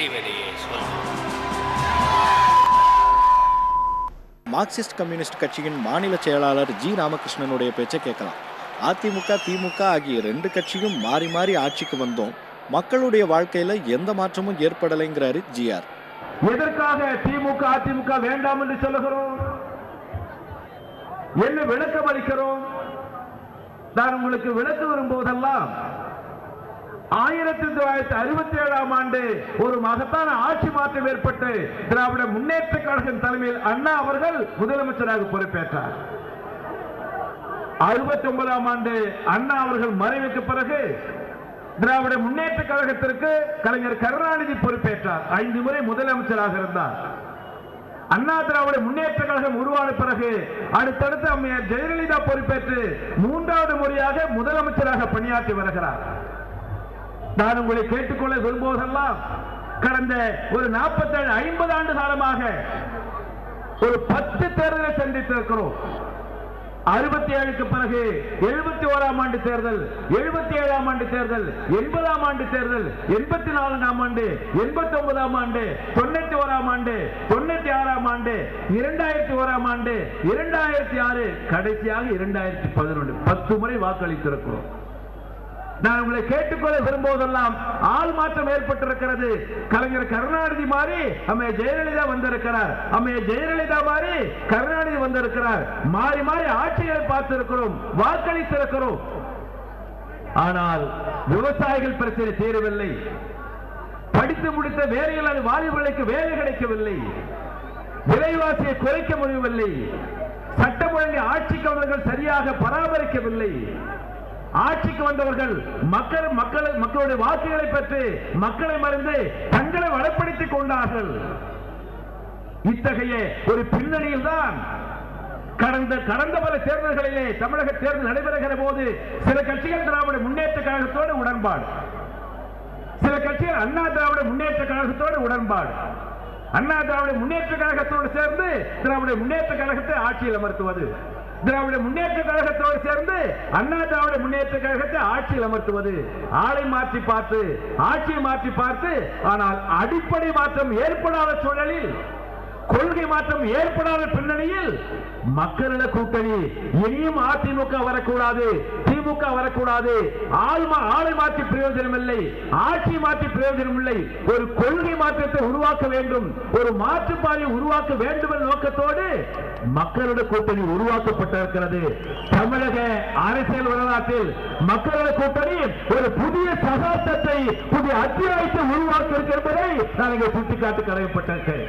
செய்வதையே சொல். Marxist communist கட்சியின் மாநில செயலாளர் ஜி ராமகிருஷ்ணனுடைய பேச்சை கேட்கலாம். அதிமுக திமுக ஆகிய ரெண்டு கட்சியும் மாறி மாறி ஆட்சிக்கு வந்தோம், மக்களுடைய வாழ்க்கையில எந்த மாற்றமும் ஏற்படலைங்கிறாரு ஜிஆர். எதற்காக திமுக அதிமுக வேண்டாம் என்று சொல்லுகிறோம்? என்ன விளக்கம் அளிக்கிறோம்? நான் உங்களுக்கு விளக்க வரும்போதெல்லாம் 1967ஆம் ஆண்டு ஒரு மகத்தான ஆட்சி மாற்றம் ஏற்பட்டு திராவிட முன்னேற்ற கழகம் தலைமையில் அண்ணா அவர்கள் முதலமைச்சராக பொறுப்பேற்றார். 69ஆம் ஆண்டு அண்ணா அவர்கள் மறைவுக்கு பிறகு திராவிட முன்னேற்ற கழகத்திற்கு கலைஞர் கருணாநிதி பொறுப்பேற்றார். 5 முறை முதலமைச்சராக இருந்தார். அண்ணா திராவிட முன்னேற்ற கழகம் உருவான பிறகு அடுத்தடுத்து அம்மையார் ஜெயலலிதா பொறுப்பேற்று 3வது முறையாக முதலமைச்சராக பணியாற்றி வருகிறார். நான் உங்களை கேட்டுக்கொள்ள விரும்புவதெல்லாம் கடந்த ஒரு 47-50 ஆண்டு காலமாக ஒரு 10 தேர்தலை சந்தித்திருக்கிறோம். 67க்கு பிறகு 71ஆம் ஆண்டு தேர்தல், 77ஆம் ஆண்டு தேர்தல், 80ஆம் ஆண்டு தேர்தல், 84ஆம் ஆண்டு, 89ஆம் ஆண்டு, 91ஆம் ஆண்டு, 96ஆம் ஆண்டு, 2001ஆம் ஆண்டு, 2006, கடைசியாக 2011 10 முறை வாக்களித்திருக்கிறோம். நான் உங்களை கேட்டுக்கொள்ள விரும்புவதெல்லாம் ஆள் மாற்றம் ஏற்பட்டிருக்கிறது. கலைஞர் கருணாநிதி மாறி அம்மைய ஜெயலலிதா வந்திருக்கிறார், அம்மைய ஜெயலலிதா மாறி கருணாநிதி வந்திருக்கிறார். மாறி மாறி ஆட்சிகளை பார்த்திருக்கிறோம், வாக்களித்திருக்கிறோம். ஆனால் விவசாயிகள் பிரச்சனை தீரவில்லை. படித்து முடித்த வேலையில்லாத வாலிபர்களுக்கு வேலை கிடைக்கவில்லை. விலைவாசியை குறைக்க முடியவில்லை. சட்டம் ஒழுங்கு ஆட்சிக்கு வந்தவர்கள் சரியாக பராமரிக்கவில்லை. ஆட்சிக்கு வந்தவர்கள் மக்களுடைய வாக்குகளை பெற்று மக்களை மறந்து தங்களை வளப்படுத்திக் கொண்டார்கள். இத்தகைய ஒரு பின்னணியில் தான் கடந்த பல தேர்தல்களிலே தமிழக தேர்தல் நடைபெறுகிற போது சில கட்சிகள் திராவிட முன்னேற்ற கழகத்தோடு உடன்பாடு, சில கட்சிகள் அண்ணா திராவிட முன்னேற்ற கழகத்தோடு உடன்பாடு, அண்ணா திராவிட முன்னேற்ற கழகத்தோடு சேர்ந்து திராவிட முன்னேற்ற கழகத்தை ஆட்சியில் அமர்த்துவது, திராவிட முன்னேற்ற கழகத்தோடு சேர்ந்து அண்ணா திராவிட முன்னேற்ற கழகத்தை ஆட்சியில் அமர்த்துவது, ஆளை மாற்றி பார்த்து ஆட்சியை மாற்றி பார்த்து, ஆனால் அடிப்படை மாற்றம் ஏற்படாத சூழலில், கொள்கை மாற்றம் ஏற்படாத பின்னணியில் மக்களிட கூட்டணி இனியும் அதிமுக வரக்கூடாது, திமுக வரக்கூடாது, ஆளை மாற்றி பிரயோஜனம் இல்லை, ஆட்சி மாற்றி பிரயோஜனம் இல்லை, ஒரு கொள்கை மாற்றத்தை உருவாக்க வேண்டும், ஒரு மாற்று பாதையை உருவாக்க வேண்டும் என்ற நோக்கத்தோடு மக்களிட கூட்டணி உருவாக்கப்பட்டிருக்கிறது. தமிழக அரசியல் வரலாற்றில் மக்களிட கூட்டணி ஒரு புதிய சகாப்தத்தை, புதிய அத்தியாயத்தை உருவாக்க என்பதை நான் இங்கே சுட்டிக்காட்ட கடமைப்பட்டிருக்கிறேன்.